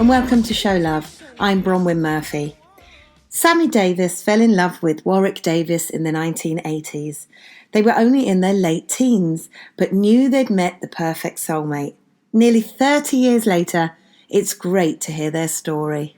and welcome to Show Love. I'm Bronwen Murphy. Sammy Davis fell in love with Warwick Davis in the 1980s. They were only in their late teens, but knew they'd met the perfect soulmate. Nearly 30 years later, it's great to hear their story.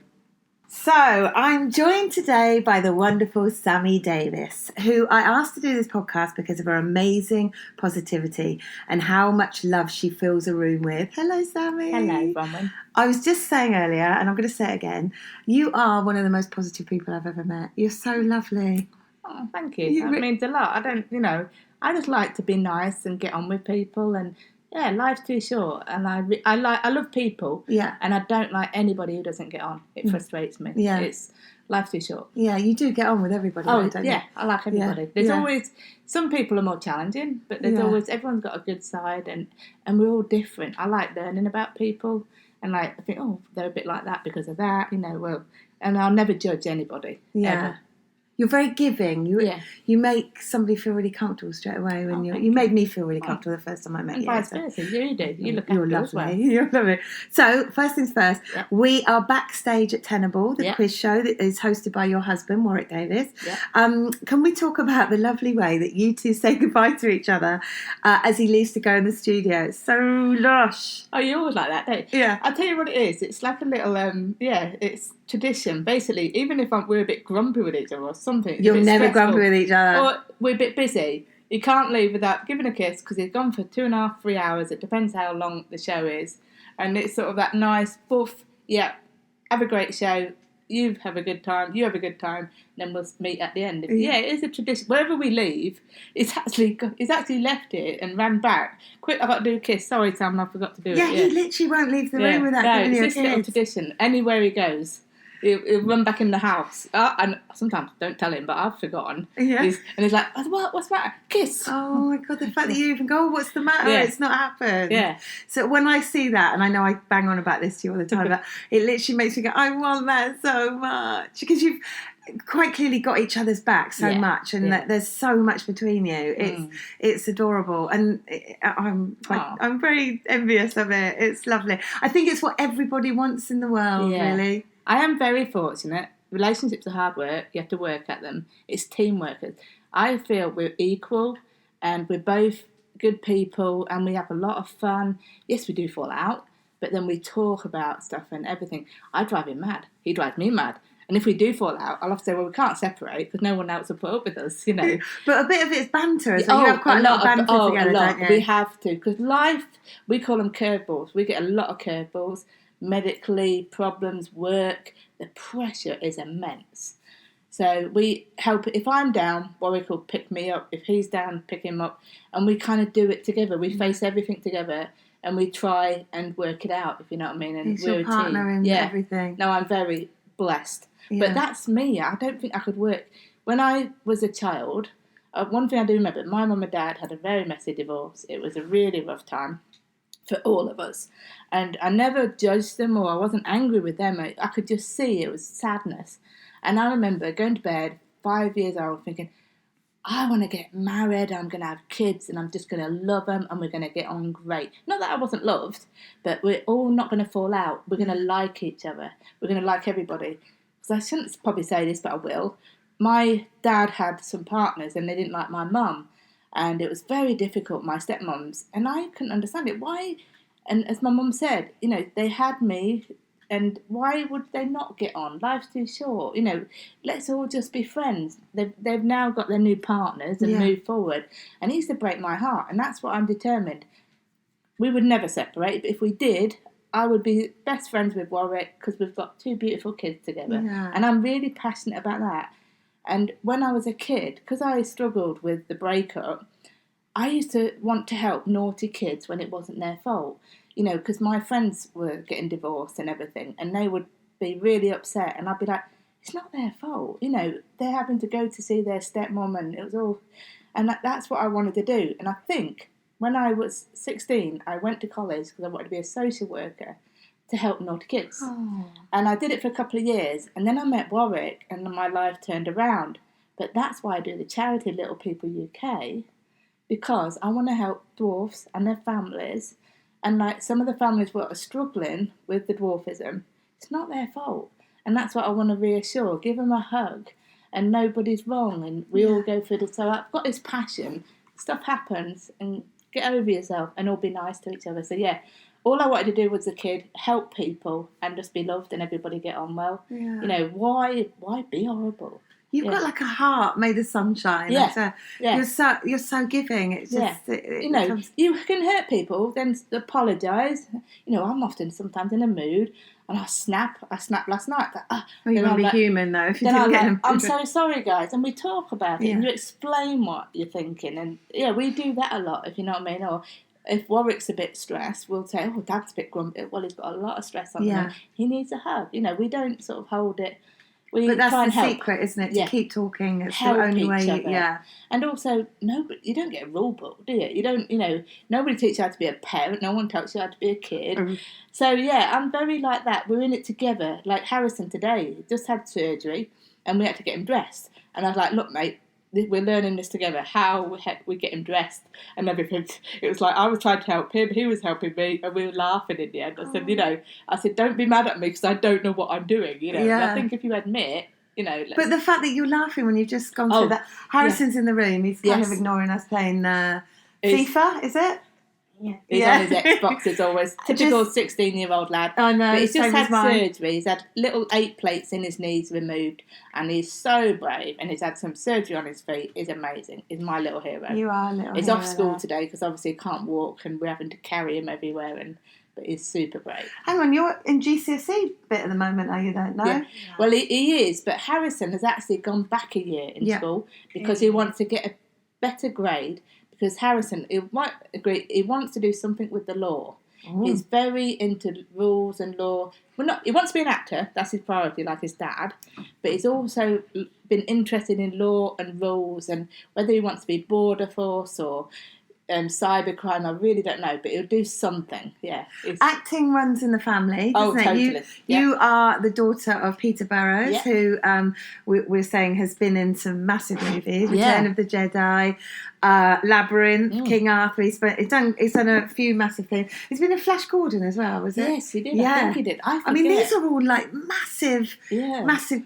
So, I'm joined today by the wonderful Sammy Davis, who I asked to do this podcast because of her amazing positivity and how much love she fills a room with. Hello, Sammy. Hello, Bronwen. I was just saying earlier, and I'm going to say it again, you are one of the most positive people I've ever met. You're so lovely. Oh, thank you. That means a lot. I just like to be nice and get on with people, and yeah, life's too short, and I love people. Yeah. And I don't like anybody who doesn't get on. It frustrates me. Yeah. It's life's too short. Yeah, you do get on with everybody. Oh, though, don't yeah, you? I like everybody. Yeah. There's Yeah. always some people are more challenging, but there's Yeah. always everyone's got a good side, and we're all different. I like learning about people, and I think, oh, they're a bit like that because of that, and I'll never judge anybody. Yeah. Ever. You're very giving. You make somebody feel really comfortable straight away when you made me feel really comfortable the first time I met and you. vice versa, you do. You look You're after lovely. as well. You're lovely. So, first things first, we are backstage at Tenable, the quiz show that is hosted by your husband, Warwick Davis. Yeah. Can we talk about the lovely way that you two say goodbye to each other as he leaves to go in the studio? It's so lush. Oh, you always like that, don't you? Yeah. I'll tell you what it is. It's like a little, it's tradition. Basically, even if we're a bit grumpy with each other or something. You're never grumpy with each other. Or we're a bit busy. You can't leave without giving a kiss because he's gone for 2.5, 3 hours. It depends how long the show is. And it's sort of that nice, buff, have a great show. You have a good time. You have a good time. Then we'll meet at the end. Yeah, it is a tradition. Wherever we leave, he's actually left it and ran back. Quick, I've got to do a kiss. Sorry, Sam, I forgot to do it. Yeah, he literally won't leave the room without giving you a kiss. It's this little tradition. Anywhere he goes, he'll run back in the house. And sometimes, don't tell him, but I've forgotten. Yeah. He's like, what's the matter? Kiss. Oh my God, the fact that you even go, what's the matter? Yeah. It's not happened. Yeah. So when I see that, and I know I bang on about this to you all the time, but it literally makes me go, I want that so much. Because you've quite clearly got each other's back so much, and that there's so much between you. It's adorable, and I'm very envious of it. It's lovely. I think it's what everybody wants in the world, really. I am very fortunate. Relationships are hard work. You have to work at them. It's teamwork. I feel we're equal, and we're both good people, and we have a lot of fun. Yes, we do fall out, but then we talk about stuff and everything. I drive him mad. He drives me mad. And if we do fall out, I'll have to say, well, we can't separate because no one else will put up with us, But a bit of it is banter. So you have quite a lot of banter together, don't you? We have to, because life, we call them curveballs. We get a lot of curveballs. Medically, problems, work, the pressure is immense. So we help. If I'm down, Warwick will pick me up. If he's down, pick him up. And we kind of do it together. We face everything together and we try and work it out, if you know what I mean. And He's we're your partner a team. in everything. No, I'm very blessed. Yeah. But that's me. I don't think I could work. When I was a child, one thing I do remember, my mum and dad had a very messy divorce. It was a really rough time for all of us. And I never judged them or I wasn't angry with them. I could just see it was sadness. And I remember going to bed, 5 years old, thinking, I want to get married, I'm going to have kids, and I'm just going to love them, and we're going to get on great. Not that I wasn't loved, but we're all not going to fall out. We're going to like each other. We're going to like everybody. Because I shouldn't probably say this, but I will. My dad had some partners, and they didn't like my mum. And it was very difficult, my stepmoms. And I couldn't understand it. Why? And as my mum said, they had me, and why would they not get on? Life's too short. Let's all just be friends. They've now got their new partners and move forward. And it used to break my heart. And that's what I'm determined. We would never separate. But if we did, I would be best friends with Warwick because we've got 2 beautiful kids together. Yeah. And I'm really passionate about that. And when I was a kid, because I struggled with the breakup, I used to want to help naughty kids when it wasn't their fault. Because my friends were getting divorced and everything, and they would be really upset, and I'd be like, it's not their fault. They're having to go to see their stepmom, and it was all... And that's what I wanted to do. And I think when I was 16, I went to college because I wanted to be a social worker to help naughty kids. Oh. And I did it for a couple of years, and then I met Warwick, and my life turned around. But that's why I do the charity Little People UK, because I want to help dwarfs and their families. And some of the families were struggling with the dwarfism, it's not their fault. And that's what I want to reassure. Give them a hug, and nobody's wrong, and we all go through this. So I've got this passion. Stuff happens, and get over yourself, and all be nice to each other. So yeah, all I wanted to do was a kid, help people, and just be loved, and everybody get on well. Yeah. You know, why be horrible? You've got like a heart made of sunshine. Yeah. You're so giving. It's just you can hurt people, then apologise. You know, I'm often sometimes in a mood, and I snap last night. You wouldn't be human though if you didn't get them. I'm so sorry, guys, and we talk about it. And you explain what you're thinking, and we do that a lot. If you know what I mean, or if Warwick's a bit stressed, we'll say, "Oh, Dad's a bit grumpy. Well, he's got a lot of stress on him. He needs a hug." You know, we don't sort of hold it. But that's try and the help. Secret, isn't it? To keep talking. It's help the only each way. Other. Yeah. And also, you don't get a rule book, do you? You don't. You know, nobody teaches you how to be a parent. No one tells you how to be a kid. Mm-hmm. So I'm very like that. We're in it together. Like Harrison today, he just had surgery, and we had to get him dressed. And I was like, "Look, mate, we're learning this together. How we get him dressed and everything." It was like I was trying to help him, he was helping me, and we were laughing in the end. I said, "Don't be mad at me because I don't know what I'm doing." You know, and I think if you admit. You know, but the fact that you're laughing when you've just gone through that. Harrison's in the room. He's kind of ignoring us playing FIFA, is it? Yeah. He's on his Xbox as always. Typical 16-year-old lad. I know. But he's just had surgery. He's had little 8 plates in his knees removed, and he's so brave. And he's had some surgery on his feet. He's amazing. He's my little hero. You are a little He's hero. Off school today because obviously he can't walk, and we're having to carry him everywhere. But he's super brave. Hang on, you're in GCSE bit at the moment, are you? Don't know. Yeah. Well, he is, but Harrison has actually gone back a year in school because he wants to get a better grade. Because Harrison, he might agree, he wants to do something with the law. Ooh. He's very into rules and law. He wants to be an actor. That's his priority, like his dad. But he's also been interested in law and rules, and whether he wants to be border force or cybercrime, I really don't know, but he'll do something. Yeah, acting runs in the family, doesn't it? Totally. You are the daughter of Peter Burrows, who we're saying has been in some massive movies: Return of the Jedi, Labyrinth, King Arthur. He's done a few massive things. He's been in Flash Gordon as well, was it? Yes, he did. Yeah. I think he did. I mean, these are all like massive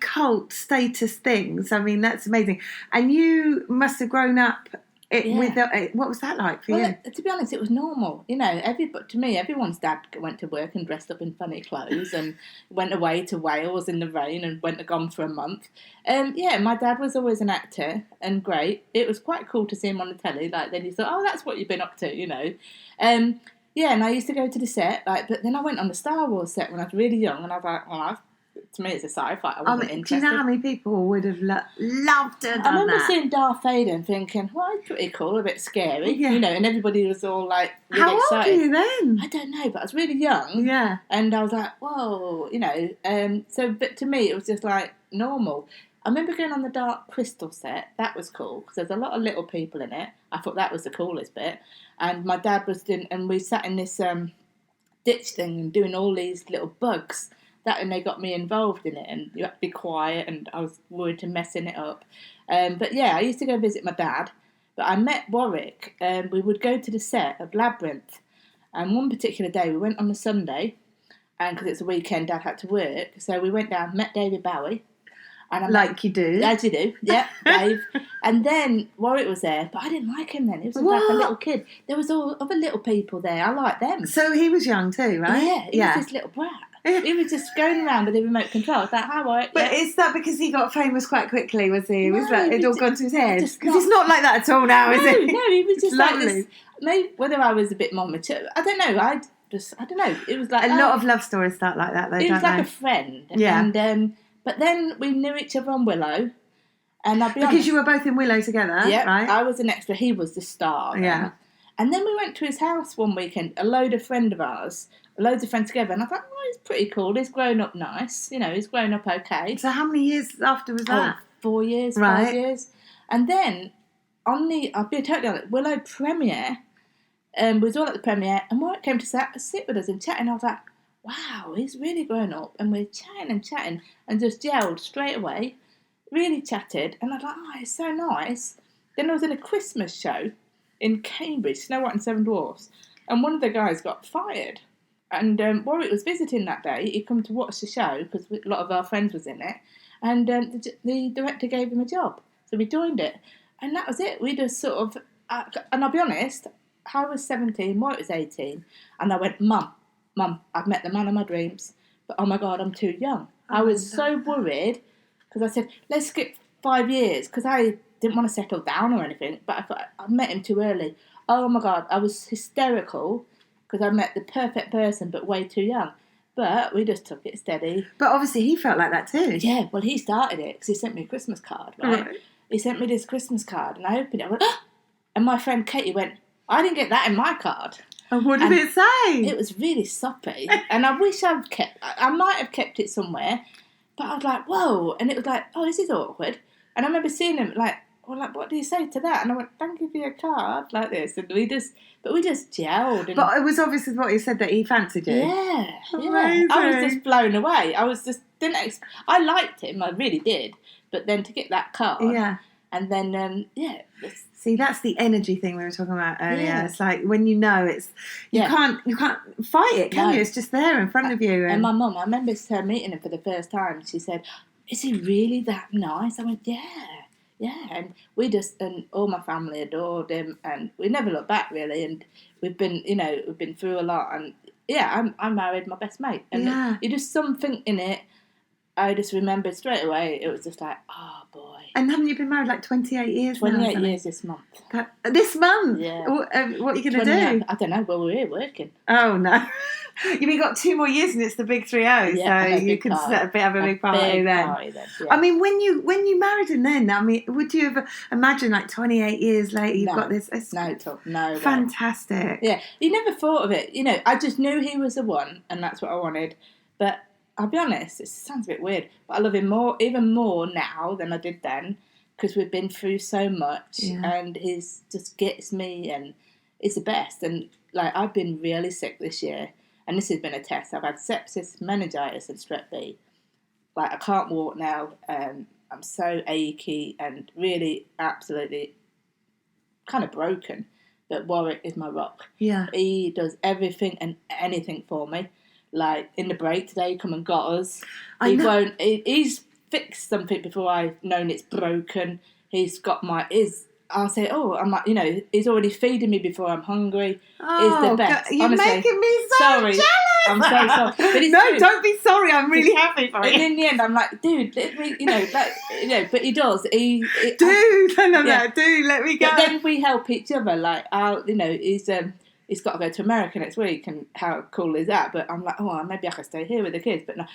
cult status things. I mean, that's amazing. And you must have grown up. What was that like for you? To be honest, it was normal. You know, to me, everyone's dad went to work and dressed up in funny clothes and went away to Wales in the rain and gone for a month. My dad was always an actor and great. It was quite cool to see him on the telly. Like then you thought, oh, that's what you've been up to, you know. And I used to go to the set. But then I went on the Star Wars set when I was really young, and I was like, well, to me, it's a sci-fi. I wasn't interested. Do you know how many people would have loved to have done I remember that? seeing Darth Vader and thinking, well, it's pretty cool, a bit scary, you know, and everybody was all like really how excited. How old were you then? I don't know, but I was really young. Yeah. And I was like, whoa, you know. But to me, it was just like normal. I remember going on the Dark Crystal set. That was cool because there's a lot of little people in it. I thought that was the coolest bit. And my dad was doing, and we sat in this ditch thing and doing all these little bugs. And they got me involved in it, and you had to be quiet, and I was worried to messing it up. I used to go visit my dad, but I met Warwick, and we would go to the set of Labyrinth. And one particular day, we went on a Sunday, and because it's a weekend, Dad had to work, so we went down, met David Bowie. And you do. As you do, yeah, Dave. And then Warwick was there, but I didn't like him then. He was like a little kid. There was all other little people there. I liked them. So he was young too, right? Yeah, he was this little brat. He was just going around with a remote control. I was like, hi, Warwick. But is that because he got famous quite quickly, was he? No, was that it all gone to his head? Because he's not like that at all now, is he? No, he was just like this. Maybe whether I was a bit more mature, I don't know. I don't know. It was like a lot of love stories start like that, though. He was like a friend. Yeah. And but then we knew each other on Willow. And I'll be honest, because you were both in Willow together, right? I was an extra. He was the star. Yeah. And then we went to his house one weekend. Loads of friends together, and I thought, oh, he's pretty cool. He's grown up nice. You know, he's grown up okay. So how many years after was that? 4 years, 5 years. And then I'll be totally honest, Willow premiere, we was all at the premiere, and Warwick came to sit with us and chat, and I was like, wow, he's really grown up, and we're chatting, and just gelled straight away, really chatted, and I was like, oh, it's so nice. Then I was in a Christmas show in Cambridge, Snow White and Seven Dwarfs, and one of the guys got fired. Warwick was visiting that day. He'd come to watch the show because a lot of our friends was in it, and the director gave him a job, so we joined it, and that was it. We just sort of, and I'll be honest, I was 17, Warwick was 18, and I went, Mum, I've met the man of my dreams, but oh my God, I'm too young. I was so worried because I said, let's skip 5 years because I didn't want to settle down or anything, but I thought I met him too early. Oh my God, I was hysterical because I met the perfect person, but way too young. But we just took it steady. But obviously he felt like that too. Yeah, well, he started it because he sent me a Christmas card, right? He sent me this Christmas card, and I opened it. I went, oh! And my friend Katie went, I didn't get that in my card. And what did it say? It was really soppy. And I wish I might have kept it somewhere, but I was like, whoa. And it was like, oh, this is awkward. And I remember seeing him like, well, like, what do you say to that? And I went, thank you for your card, like this. And we just gelled. And, but it was obviously what he said that he fancied you. Yeah. Amazing. I was just blown away. I liked him, I really did. But then to get that card. Yeah. And then, See, that's the energy thing we were talking about earlier. Yeah. It's like when you know it's you can't fight it, can you? It's just there in front of you. And my mum, I remember her meeting him for the first time. She said, "Is he really that nice?" I went, "Yeah." And and all my family adored him, and we never looked back really. And we've been through a lot, and I married my best mate, and it just something in it. I just remembered straight away. It was just like, oh boy. And haven't you been married like 28 years? 28 years this month. This month? Yeah. What are you going to do? I don't know. Well, we're here working. Oh no. You've got 2 more years and it's the big 3-0, so you can have a big party then. Yeah. I mean, when you married him then, I mean, would you have imagined like 28 years later you've got this? No. Fantastic. Yeah, you never thought of it. I just knew he was the one, and that's what I wanted. But I'll be honest, it sounds a bit weird, but I love him even more now than I did then, because we've been through so much, and he just gets me, and it's the best. And like, I've been really sick this year, and this has been a test. I've had sepsis, meningitis, and strep B. Like, I can't walk now. I'm so achy and really, absolutely, kind of broken. But Warwick is my rock. Yeah, he does everything and anything for me. Like, in the break today, he come and got us. He's fixed something before I've known it's broken. He's got I'll say, I'm like, he's already feeding me before I'm hungry. Oh, it's the best. You're honestly. making me so jealous. I'm so sorry. But no, don't be sorry. I'm really happy for you. And in the end, I'm like, dude, let me, but he does. Dude, let me go. But then we help each other. Like, he's got to go to America next week, and how cool is that? But I'm like, maybe I could stay here with the kids. But no,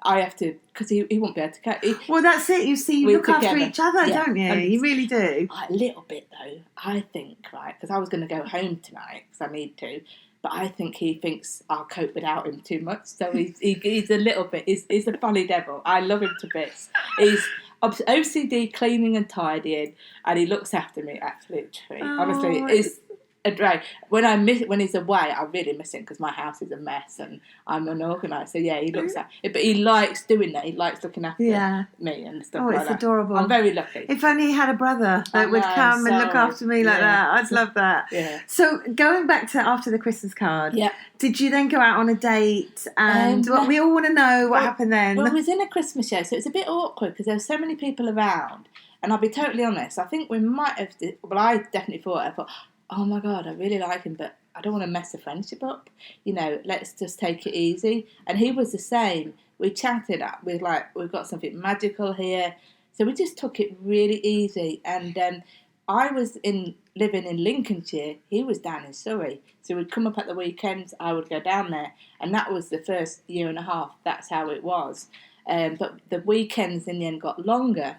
I have to, because he won't be able to catch. Well, that's it. You see, you look after each other, don't you? You really do. A little bit, though, I think, right? Because I was going to go home tonight, because I need to. But I think he thinks I'll cope without him too much. So he's a little bit, he's a funny devil. I love him to bits. He's OCD, cleaning and tidying, and he looks after me, absolute treat. Honestly, it's a drag. When he's away, I really miss him because my house is a mess and I'm unorganised. So he looks at it, but he likes doing that. He likes looking after me and stuff like that. Oh, it's adorable. I'm very lucky. If only he had a brother that would come and look after me like that. I'd love that. Yeah. So going back to after the Christmas card, did you then go out on a date? And we all want to know what happened then. Well, it was in a Christmas show, so it's a bit awkward because there were so many people around. And I'll be totally honest, I think we might have. Well, I definitely thought, oh my God, I really like him, but I don't want to mess the friendship up. Let's just take it easy. And he was the same. We chatted. We've got something magical here. So we just took it really easy. And I was living in Lincolnshire. He was down in Surrey. So we'd come up at the weekends. I would go down there. And that was the first year and a half. That's how it was. But the weekends in the end got longer.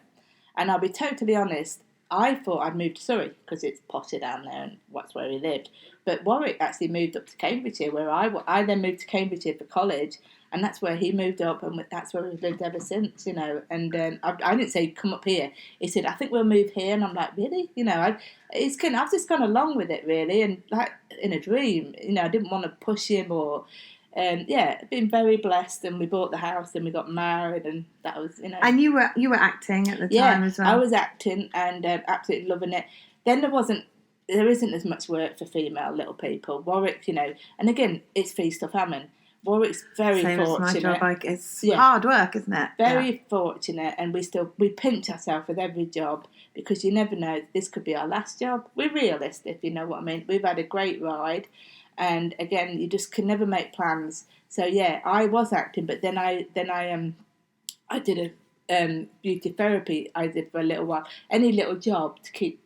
And I'll be totally honest, I thought I'd moved to Surrey because it's potter down there and that's where he lived. But Warwick actually moved up to Cambridgeshire, where I then moved to Cambridgeshire for college, and that's where he moved up, and that's where we've lived ever since, And I didn't say come up here. He said, I think we'll move here, and I'm like, really? I've just gone along with it really, and like in a dream. I didn't want to push him or. Been very blessed, and we bought the house and we got married, and that was, And you were acting at the time as well. I was acting and absolutely loving it. Then there isn't as much work for female little people. Warwick, and again, it's feast or famine. Warwick's very Same fortunate. as my job. It's hard work, isn't it? Very fortunate, and we pinch ourselves with every job because you never know, this could be our last job. We're realistic, if you know what I mean. We've had a great ride, and again, you just can never make plans. So yeah, I was acting, but then I did a beauty therapy. I did for a little while, any little job to keep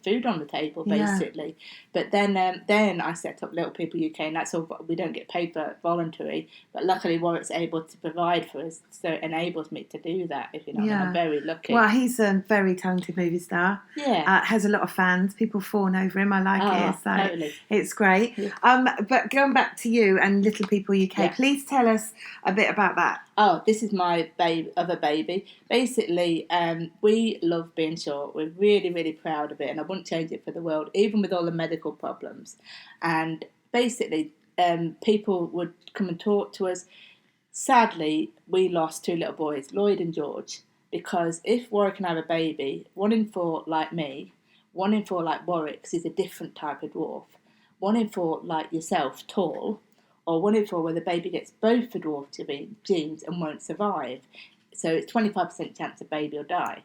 food on the table, basically. But then I set up Little People UK, and that's all. We don't get paid for voluntary, but luckily Warwick's able to provide for us, so it enables me to do that. If you know, what I mean. I'm very lucky. Well, he's a very talented movie star. Yeah, has a lot of fans. People fawn over him. I like it. So totally. It's great. Yeah. But going back to you and Little People UK, please tell us a bit about that. Oh, this is my other baby. Basically, we love being short. We're really, really proud of it, and I wouldn't change it for the world, even with all the medical problems. And basically, people would come and talk to us. Sadly, we lost 2 little boys, Lloyd and George, because if Warwick can have a baby, 1 in 4 like me, 1 in 4 like Warwick, because he's a different type of dwarf, 1 in 4 like yourself, tall, or 1 in 4 where the baby gets both the dwarf genes and won't survive. So it's 25% chance the baby will die.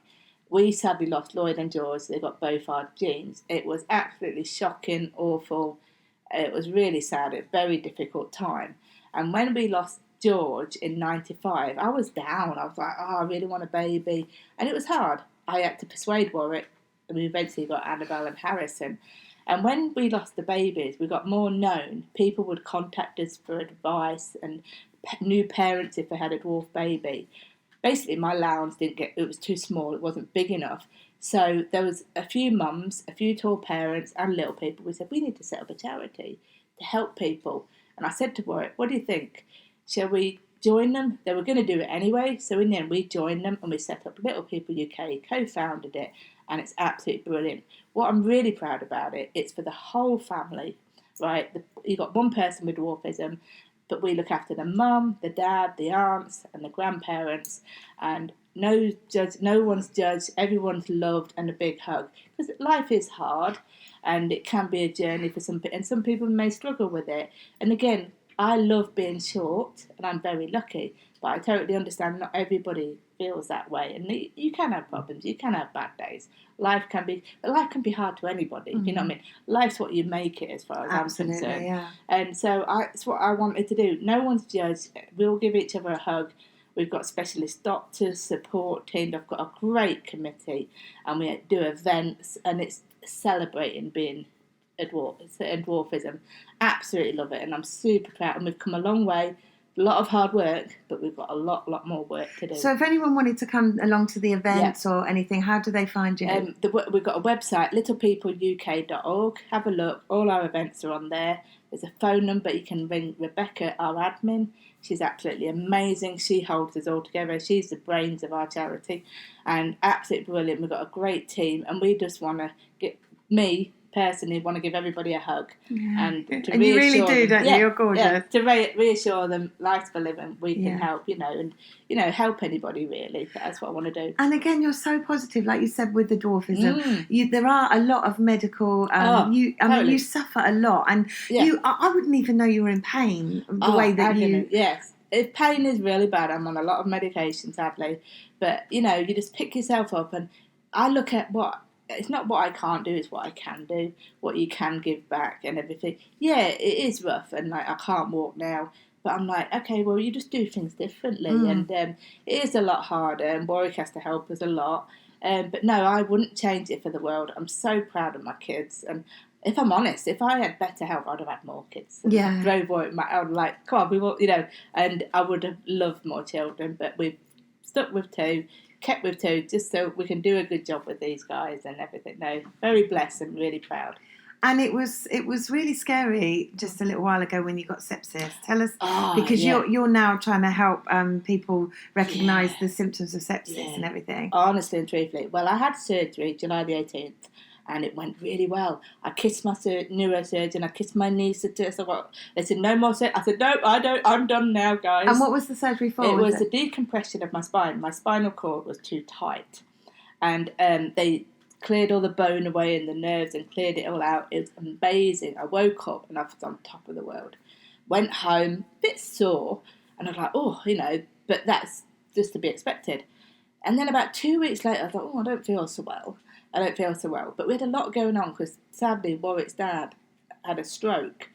We sadly lost Lloyd and George. They got both our genes. It was absolutely shocking, awful. It was really sad. It was a very difficult time. And when we lost George in 95, I was down. I was like, I really want a baby. And it was hard. I had to persuade Warwick, and we eventually got Annabelle and Harrison. And when we lost the babies, we got more known. People would contact us for advice and new parents if they had a dwarf baby. Basically, my lounge it was too small, it wasn't big enough. So there was a few mums, a few tall parents and little people. We said, we need to set up a charity to help people. And I said to Warwick, what do you think? Shall we join them? They were going to do it anyway. So in the end, we joined them and we set up Little People UK, co-founded it. And it's absolutely brilliant. What I'm really proud about it's for the whole family, right? You've got one person with dwarfism, but we look after the mum, the dad, the aunts, and the grandparents, and no one's judged, everyone's loved, and a big hug. Because life is hard, and it can be a journey for some people, and some people may struggle with it. And again, I love being short, and I'm very lucky, but I totally understand not everybody feels that way, and you can have problems, you can have bad days. Life can be hard to anybody. You know what I mean? Life's what you make it, as far as I'm concerned. Yeah. And so it's what I wanted to do. No one's judged. We'll give each other a hug. We've got specialist doctors, support team. I've got a great committee, and we do events, and it's celebrating being a dwarfism. Absolutely love it, and I'm super proud. And we've come a long way. A lot of hard work, but we've got a lot more work to do. So if anyone wanted to come along to the events or anything, how do they find you? We've got a website, littlepeopleuk.org. Have a look. All our events are on there. There's a phone number. You can ring Rebecca, our admin. She's absolutely amazing. She holds us all together. She's the brains of our charity, and absolutely brilliant. We've got a great team, and we just want to personally want to give everybody a hug and to and you really do, them, don't you? You're gorgeous. To reassure them life's for living. We can help, and help anybody really. That's what I want to do. And again, you're so positive, like you said with the dwarfism. There are a lot of medical. You suffer a lot, and I wouldn't even know you were in pain the way that you. Yes, if pain is really bad, I'm on a lot of medication, sadly. But you just pick yourself up, and I look at it's not what I can't do, it's what I can do, what you can give back and everything. Yeah, it is rough, and I can't walk now, but I'm like, okay, well, you just do things differently, and it is a lot harder, and Warwick has to help us a lot. But no, I wouldn't change it for the world. I'm so proud of my kids, and if I'm honest, if I had better health, I'd have had more kids. Yeah. Drove Warwick, I would like, come on, we will, and I would have loved more children, but we've stuck with 2. Kept with 2 just so we can do a good job with these guys and everything. No, very blessed and really proud. And it was really scary just a little while ago when you got sepsis. Tell us, because you're now trying to help people recognise the symptoms of sepsis and everything. Honestly and truthfully, well, I had surgery July the 18th. And it went really well. I kissed my neurosurgeon. I kissed my anaesthetist. They said, no more surgery. I said, no, I don't. I'm done now, guys. And what was the surgery for? It was the decompression of my spine. My spinal cord was too tight. And they cleared all the bone away and the nerves and cleared it all out. It was amazing. I woke up and I was on top of the world. Went home, a bit sore, and I was like, oh, but that's just to be expected. And then about 2 weeks later, I thought, oh, I don't feel so well. But we had a lot going on because sadly Warwick's dad had a stroke,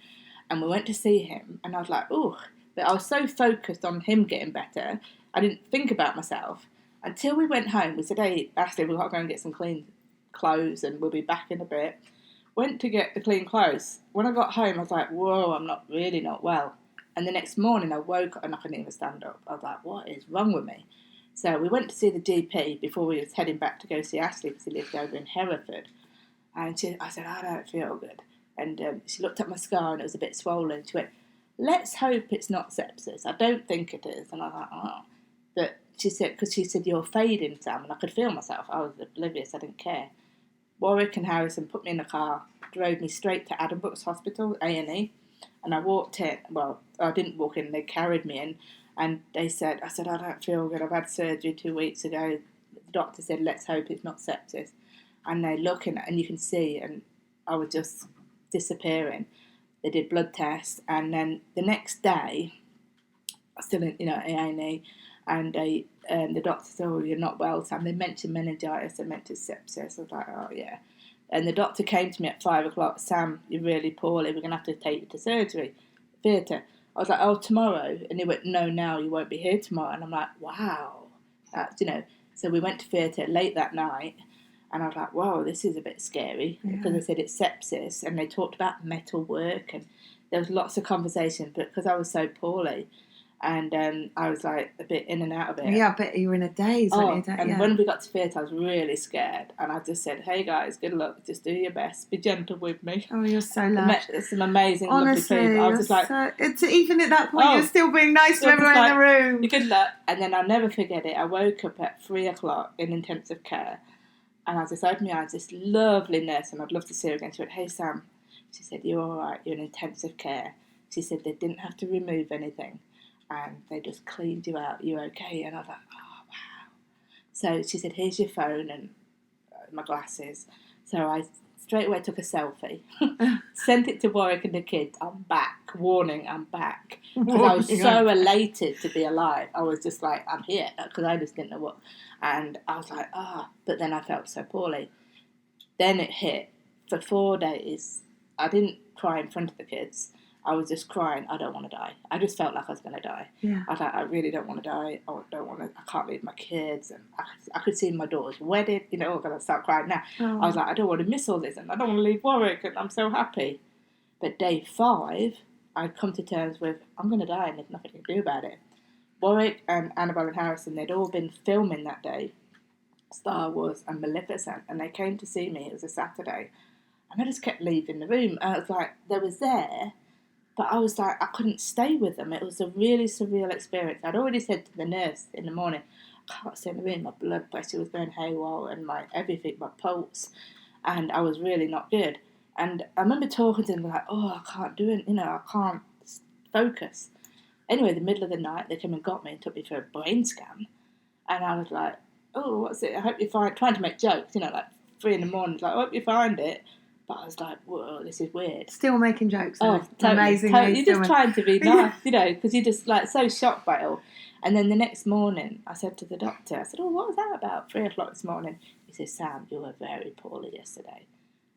and we went to see him, and I was like, oh, but I was so focused on him getting better, I didn't think about myself until we went home. We said, hey, Ashley, we've got to go and get some clean clothes, and we'll be back in a bit. Went to get the clean clothes. When I got home, I was like, whoa, I'm not well. And the next morning, I woke up and I couldn't even stand up. I was like, what is wrong with me? So we went to see the GP before we was heading back to go see Ashley because he lived over in Hereford. And I said, I don't feel good. And she looked at my scar and it was a bit swollen. She went, let's hope it's not sepsis. I don't think it is. And I was like, oh. But she said, you're fading, Sam. And I could feel myself. I was oblivious. I didn't care. Warwick and Harrison put me in the car, drove me straight to Adam Brooks Hospital, A&E. And I walked in. Well, I didn't walk in. They carried me in. And I said, I don't feel good. I've had surgery 2 weeks ago. The doctor said, let's hope it's not sepsis. And they're looking, and you can see, and I was just disappearing. They did blood tests, and then the next day, I was still in, A&E, and the doctor said, oh, you're not well, Sam. They mentioned meningitis, they mentioned sepsis. I was like, oh, yeah. And the doctor came to me at 5 o'clock, Sam, you're really poorly. We're going to have to take you to surgery, theatre. I was like, oh, tomorrow? And he went, no, now you won't be here tomorrow. And I'm like, wow. That's, So we went to theatre late that night. And I was like, whoa, this is a bit scary. Yeah. Because they said it's sepsis. And they talked about metal work. And there was lots of conversation. But because I was so poorly. And I was like a bit in and out of it. Yeah, I bet you were in a daze. And when we got to theatre, I was really scared. And I just said, hey guys, good luck. Just do your best. Be gentle with me. Oh, you're so lush. It's some amazing, honestly, lovely people. I was just like... it's, even at that point, you're still being nice to everyone in the room. Good luck. And then I'll never forget it. I woke up at 3 o'clock in intensive care. And I just opened my eyes. This lovely nurse, and I'd love to see her again. She went, hey, Sam. She said, you're all right. You're in intensive care. She said they didn't have to remove anything. And they just cleaned you out. You're okay. And I was like, oh, wow. So she said, here's your phone and my glasses. So I straight away took a selfie, sent it to Warwick and the kids. I'm back. Warning, I'm back. Because I was so elated to be alive. I was just like, I'm here. Because I just didn't know what. And I was like, But then I felt so poorly. Then it hit. For 4 days, I didn't cry in front of the kids. I was just crying, I don't want to die. I just felt like I was going to die. Yeah. I was like, I really don't want to die. I can't leave my kids. And I could see my daughter's wedding. I'm going to start crying now. Oh. I was like, I don't want to miss all this. And I don't want to leave Warwick. And I'm so happy. But day 5, I'd come to terms with, I'm going to die and there's nothing to do about it. Warwick and Annabelle and Harrison, they'd all been filming that day, Star Wars and Maleficent. And they came to see me. It was a Saturday. And I just kept leaving the room. And I was like, they was there. But I was like, I couldn't stay with them. It was a really surreal experience. I'd already said to the nurse in the morning, I can't stay in the room. My blood pressure was going haywire and my everything, my pulse. And I was really not good. And I remember talking to them like, I can't do it. I can't focus. Anyway, the middle of the night, they came and got me and took me for a brain scan. And I was like, oh, what's it? I hope you find... Trying to make jokes, like 3 in the morning. Like, I hope you find it. But I was like, whoa, this is weird. Still making jokes. Totally. Amazing. You're just trying to be nice, because you're just like so shocked by it all. And then the next morning, I said to the doctor, I said, what was that about? 3 o'clock this morning. He said, Sam, you were very poorly yesterday.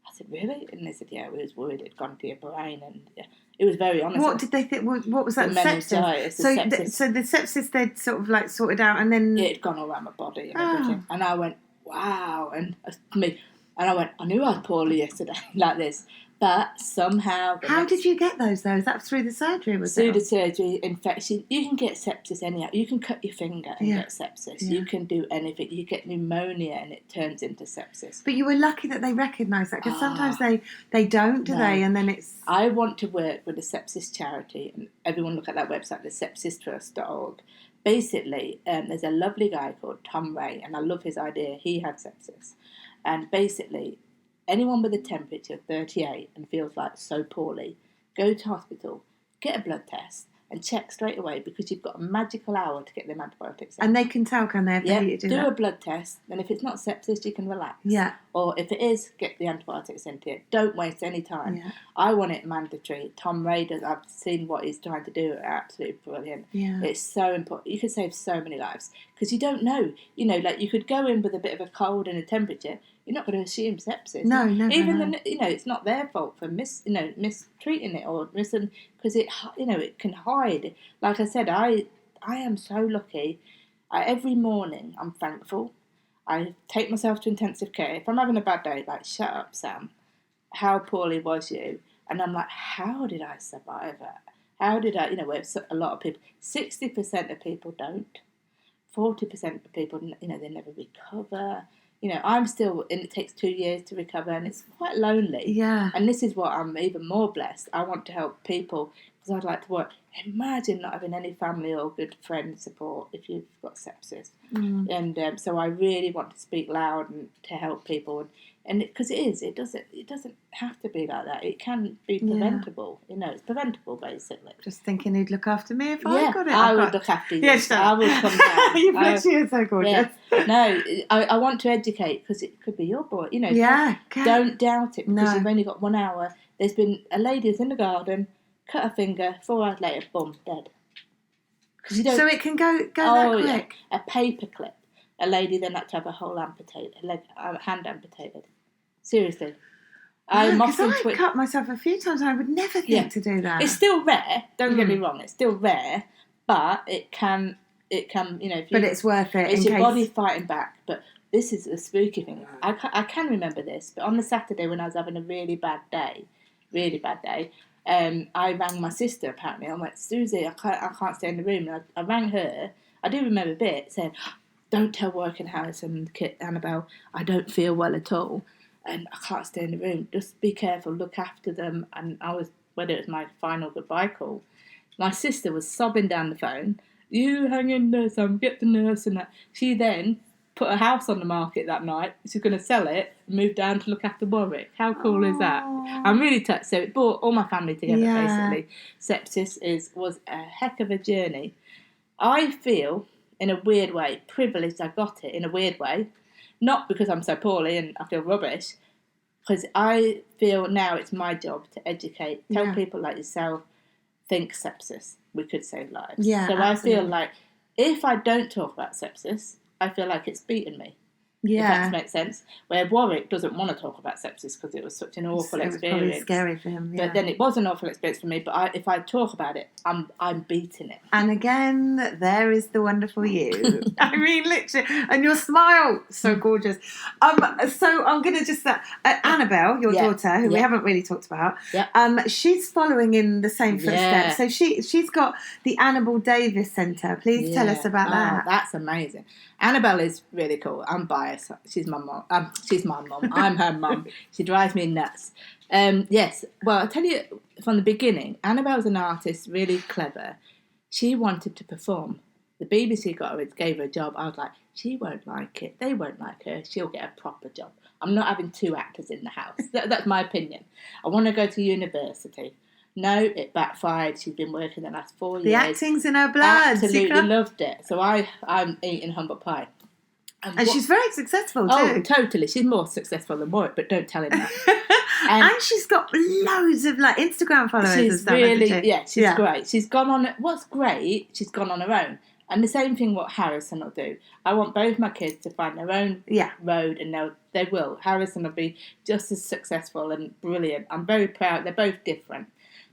I said, really? And they said, yeah, we was worried it'd gone to your brain. And it was very honest. What did they think? What was that? Sepsis. So the sepsis they'd sort of like sorted out and then... It had gone all around my body and everything. And I went, wow. And I went, I knew I was poorly yesterday, like this. But somehow... How did you get those, though? Is that through the surgery? Through the surgery, infection. You can get sepsis anyhow. You can cut your finger and get sepsis. Yeah. You can do anything. You get pneumonia and it turns into sepsis. But you were lucky that they recognised that, because sometimes they don't, do they? And then it's... I want to work with a sepsis charity, and everyone look at that website, the sepsistrust.org. Basically, there's a lovely guy called Tom Ray, and I love his idea. He had sepsis. And basically, anyone with a temperature of 38 and feels like so poorly, go to hospital, get a blood test, and check straight away, because you've got a magical hour to get them antibiotics in. And they can tell, can they? Do a blood test, and if it's not sepsis, you can relax. Yeah. or if it is, get the antibiotics into it. Don't waste any time. Yeah. I want it mandatory. Tom Ray does. I've seen what he's trying to do. Absolutely brilliant. Yeah. It's so important. You could save so many lives because you don't know. You know, like you could go in with a bit of a cold and a temperature. You're not going to assume sepsis. No, never. Even it's not their fault for mistreating it or because it can hide. Like I said, I am so lucky. Every morning I'm thankful. I take myself to intensive care. If I'm having a bad day, like, shut up, Sam. How poorly was you? And I'm like, how did I survive that? How did I, where a lot of people, 60% of people don't. 40% of people, they never recover. I'm still, and it takes 2 years to recover, and it's quite lonely. Yeah. And this is what I'm even more blessed. I want to help people because I'd like to work. Imagine not having any family or good friend support if you've got sepsis. And so I really want to speak loud and to help people. And because it doesn't have to be like that. It can be preventable. It's preventable, basically. Just thinking he'd look after me if I got it. I would look after you. Yes, I would come down. You bet you're so gorgeous. Yeah. No, I want to educate because it could be your boy. Don't doubt it because you've only got 1 hour. There's been a lady who's in the garden, cut her finger, 4 hours later, boom, dead. So it can go that quick. Yeah. A paper clip. A lady then had to have a whole hand amputated. Seriously. I've cut myself a few times. I would never think to do that. It's still rare. Don't get me wrong. It's still rare, but it can. But it's worth it. It's your body fighting back. But this is the spooky thing. I can remember this. But on the Saturday when I was having a really bad day, I rang my sister. Apparently, I went, Susie, I can't stay in the room. And I rang her. I do remember a bit saying, don't tell Warwick and Harrison and Kit, Annabelle, I don't feel well at all. And I can't stay in the room. Just be careful, look after them. And whether it was my final goodbye call, my sister was sobbing down the phone. You hang in there, Sam, get the nurse and that. She then put a house on the market that night. She's going to sell it and move down to look after Warwick. How cool is that? I'm really touched. So it brought all my family together, basically. Sepsis was a heck of a journey. I feel, in a weird way, privileged I got it in a weird way. Not because I'm so poorly and I feel rubbish, because I feel now it's my job to educate, tell people like yourself, think sepsis. We could save lives. Yeah, so absolutely. I feel like if I don't talk about sepsis, I feel like it's beaten me. Yeah. If that makes sense. Where Warwick doesn't want to talk about sepsis because it was such an awful experience. It was probably scary for him, yeah. But then it was an awful experience for me, but if I talk about it, I'm beating it. And again, there is the wonderful you. I mean, literally. And your smile, so gorgeous. So I'm going to just... Annabelle, your daughter, who we haven't really talked about, she's following in the same footsteps. So she's got the Annabelle Davis Centre. Please tell us about that. That's amazing. Annabelle is really cool. I'm biased. She's my mum. She's my mum. I'm her mum. She drives me nuts. Yes. Well, I'll tell you from the beginning, Annabelle's an artist, really clever. She wanted to perform. The BBC gave her a job. I was like, she won't like it. They won't like her. She'll get a proper job. I'm not having 2 actors in the house. That's my opinion. I want to go to university. No, it backfired. She's been working the last 4 years. The acting's in her blood. Absolutely loved it. So I'm eating humble pie. And she's very successful too. Oh, totally. She's more successful than Warwick, but don't tell him that. And she's got loads of Instagram followers and stuff. She's great. She's gone on. What's great? She's gone on her own. And the same thing what Harrison will do. I want both my kids to find their own road, and they will. Harrison will be just as successful and brilliant. I'm very proud. They're both different.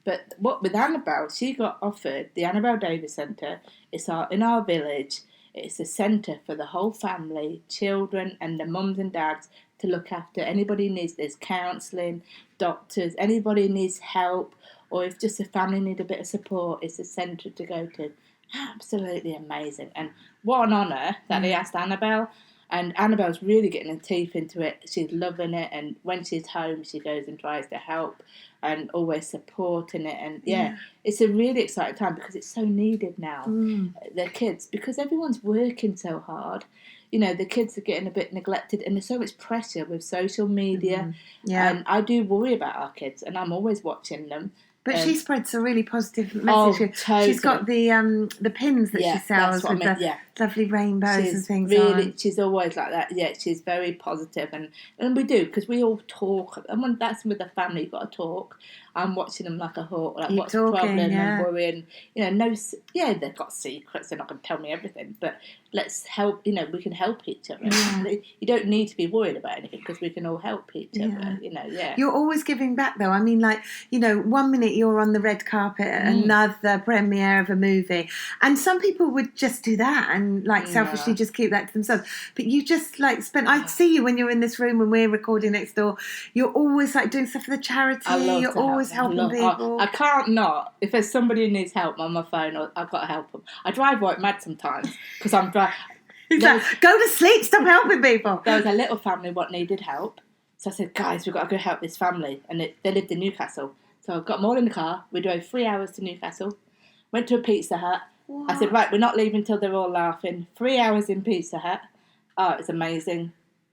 But with Annabelle, she got offered the Annabelle Davis Centre. It's in our village. It's a centre for the whole family, children and the mums and dads to look after. Anybody needs, there's counselling, doctors, anybody needs help, or if just a family need a bit of support, it's a centre to go to. Absolutely amazing. And what an honour that they asked Annabelle. And Annabelle's really getting her teeth into it. She's loving it. And when she's home, she goes and tries to help and always supporting it. And it's a really exciting time because it's so needed now. The kids, because everyone's working so hard. The kids are getting a bit neglected and there's so much pressure with social media. And I do worry about our kids and I'm always watching them. But she spreads a really positive message. Oh, totally. She's got the pins that she sells with lovely rainbows and things really, on. she's always like that. Yeah, she's very positive, and we do, because we all talk. And when that's with the family, you've got to talk. I'm watching them like a hawk, like Keep what's the talking, problem yeah. and worrying. You know, they've got secrets. They're not going to tell me everything, but let's help. You know, we can help each other. Yeah. You don't need to be worried about anything, because we can all help each other. You know, yeah. You're always giving back, though. I mean, like, you know, 1 minute you're on the red carpet at another premiere of a movie, and some people would just do that and like selfishly just keep that to themselves. But you just like I see you when you're in this room when we're recording next door. You're always like doing stuff for the charity. You're always helping people. I can't not. If there's somebody who needs help on my phone, I've got to help them. I drive Warwick mad sometimes because I'm driving. He's like, go to sleep, stop helping people. There was a little family what needed help. So I said, guys, we've got to go help this family. And they lived in Newcastle. So I got them all in the car. We drove 3 hours to Newcastle. Went to a Pizza Hut. What? I said, right, we're not leaving until they're all laughing. 3 hours in Pizza Hut. Oh, it was amazing.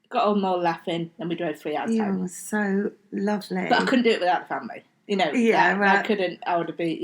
Got them all laughing. And we drove 3 hours home. You were so lovely. But I couldn't do it without the family. You know, I couldn't, I would have been,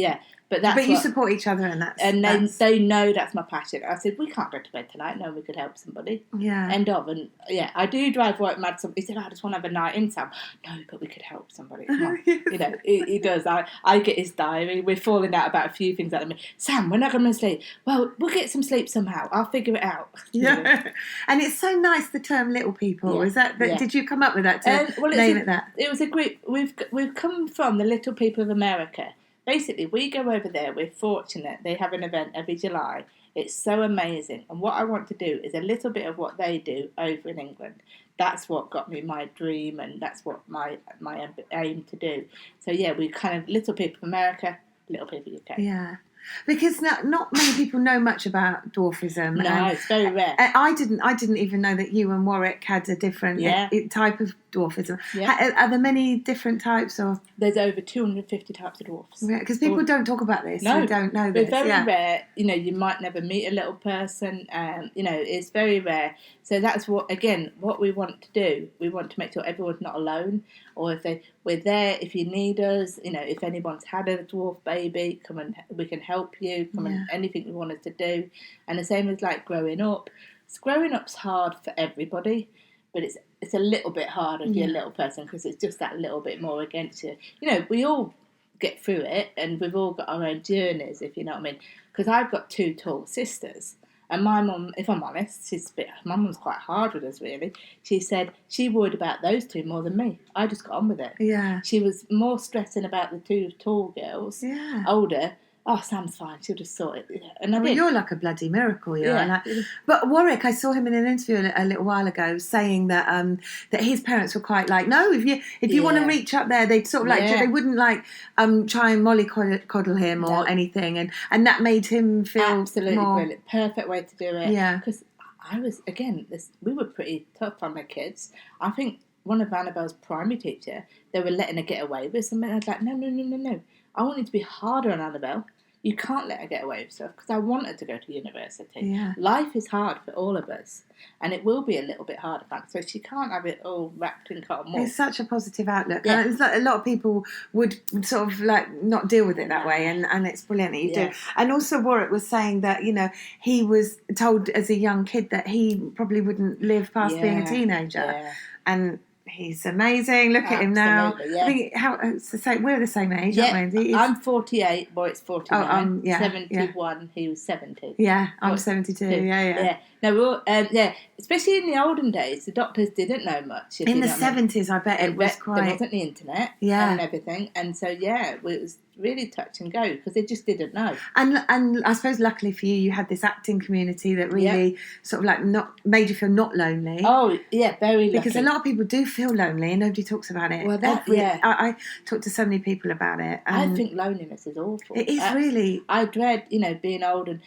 But you support each other, and they know that's my passion. I said, we can't go to bed tonight. No, we could help somebody. Yeah. End of. And I do drive Warwick mad. He said, I just want to have a night in, Sam. No, but we could help somebody. Come on. You know, he does. I get his diary. We're falling out about a few things at the minute. Sam, we're not going to sleep. Well, we'll get some sleep somehow. I'll figure it out. Yeah. And it's so nice, the term little people. Is that did you come up with that to name it that? It was a group. We've come from the Little People of America. Basically, we go over there. We're fortunate. They have an event every July. It's so amazing. And what I want to do is a little bit of what they do over in England. That's what got me my dream, and that's what my aim to do. So, we kind of Little People of America, Little People UK. Yeah. Because not many people know much about dwarfism. No, it's very rare. I didn't even know that you and Warwick had a different type of dwarfism. Yeah. Are there many different types? Or there's over 250 types of dwarfs. Because people don't talk about this. No, you don't know this. It's very rare. You know, you might never meet a little person. You know, it's very rare. So that's what we want to do. We want to make sure everyone's not alone. Or we're there if you need us. You know, if anyone's had a dwarf baby, come and we can help you. Come and anything you want us to do. And the same as like growing up. Growing up's hard for everybody, but it's a little bit harder if you're a little person, because it's just that little bit more against you. You know, we all get through it, and we've all got our own journeys, if you know what I mean. Because I've got 2 tall sisters. And my mum, if I'm honest, my mum's quite hard with us, really. She said she worried about those 2 more than me. I just got on with it. Yeah. She was more stressing about the 2 tall girls, older. Oh, Sam's fine. She'll just sort it. And you're like a bloody miracle. But Warwick, I saw him in an interview a little while ago saying that that his parents were quite like, no, if you want to reach up there, they'd sort of like they wouldn't like try and mollycoddle him or anything, and that made him feel absolutely more brilliant. Perfect way to do it. Yeah, because I was we were pretty tough on the kids. I think one of Annabelle's primary teacher, they were letting her get away with something. I was like, no. I wanted to be harder on Annabelle. You can't let her get away with stuff, because I want her to go to university. Yeah. Life is hard for all of us, and it will be a little bit harder for her, so she can't have it all wrapped in cotton wool. It's such a positive outlook. Yeah. And it's like a lot of people would sort of like not deal with it that way, and it's brilliant that you do. And also Warwick was saying that, you know, he was told as a young kid that he probably wouldn't live past being a teenager. And he's amazing. Look at him now. Yeah. I think it's the same. We're the same age, aren't we? I'm 48. Warwick's 49. 71. Yeah. He was 70. Yeah, I'm 72. Yeah. No, we're all, especially in the olden days, the doctors didn't know much. In the 70s, I bet it was quite. There wasn't the internet and everything, and so it was really touch and go, because they just didn't know. And I suppose luckily for you, you had this acting community that really sort of like not made you feel not lonely. Oh yeah, very lucky. Because a lot of people do feel lonely and nobody talks about it. Well, I talk to so many people about it. I think loneliness is awful. It is really. I dread, being old and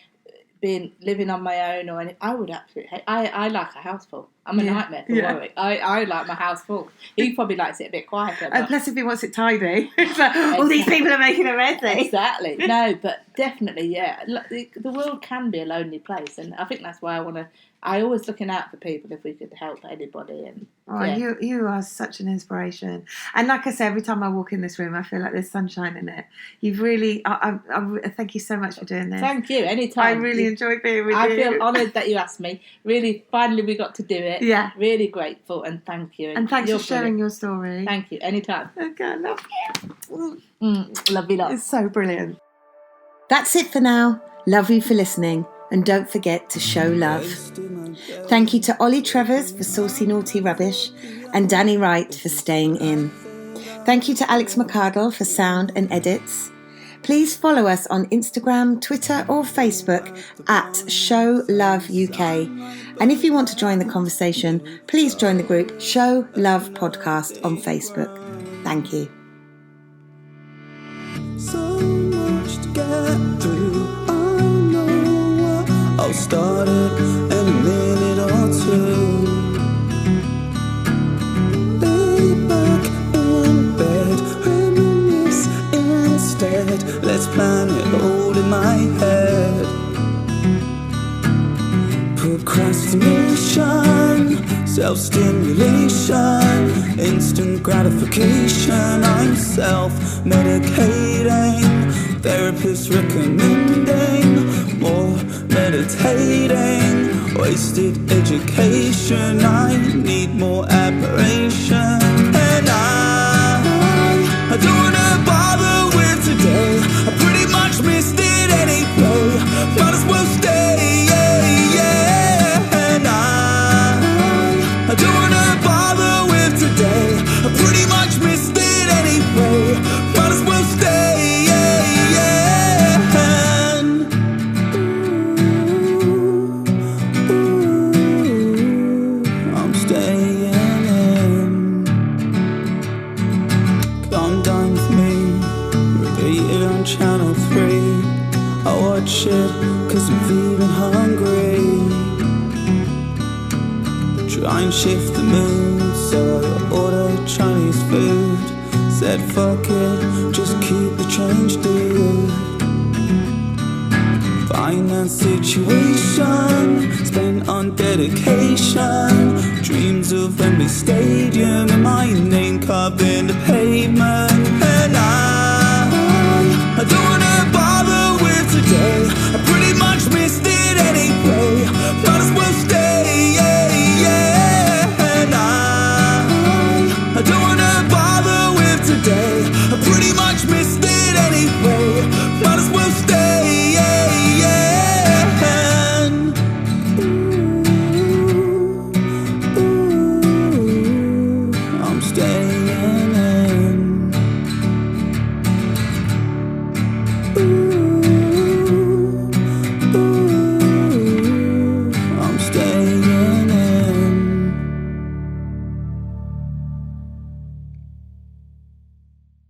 living on my own, or anything. I would absolutely hate. I like a house full. I'm a nightmare for Warwick. I like my house full. He probably likes it a bit quieter. And plus, if he wants it tidy, it's like, all these people are making a messy. Exactly. No, but definitely, yeah. The world can be a lonely place, and I think that's why I always looking out for people if we could help anybody. And you are such an inspiration. And like I say, every time I walk in this room, I feel like there's sunshine in it. You've really, I thank you so much for doing this. Thank you. Anytime. I really enjoyed being with you. I feel honoured that you asked me. Really, finally we got to do it. Yeah. Really grateful, and thank you. And thanks for sharing your story. Thank you. Anytime. Okay, I love you. Love you lot. It's so brilliant. That's it for now. Love you for listening. And don't forget to show love. Thank you to Ollie Travers for Saucy Naughty Rubbish and Danny Wright for staying in. Thank you to Alex McCardle for sound and edits. Please follow us on Instagram, Twitter or Facebook at Show Love UK. And if you want to join the conversation, please join the group Show Love Podcast on Facebook. Thank you. So much to get through. I'll start it in a minute or two. Lay back in bed, reminisce instead. Let's plan it all in my head. Procrastination, self-stimulation, instant gratification. I'm self-medicating, therapists recommending more meditating, wasted education. I need more admiration, and I don't wanna bother with today. I pretty much missed it anyway. Might as well stay, and I don't wanna bother with today. I pretty much missed it anyway. Might as well stay. Cause I'm feeling hungry. Try and shift the mood, so I ordered Chinese food. Said fuck it, just keep the change, dude. Finance situation, spent on dedication. Dreams of Wembley Stadium and my name carved in the pavement.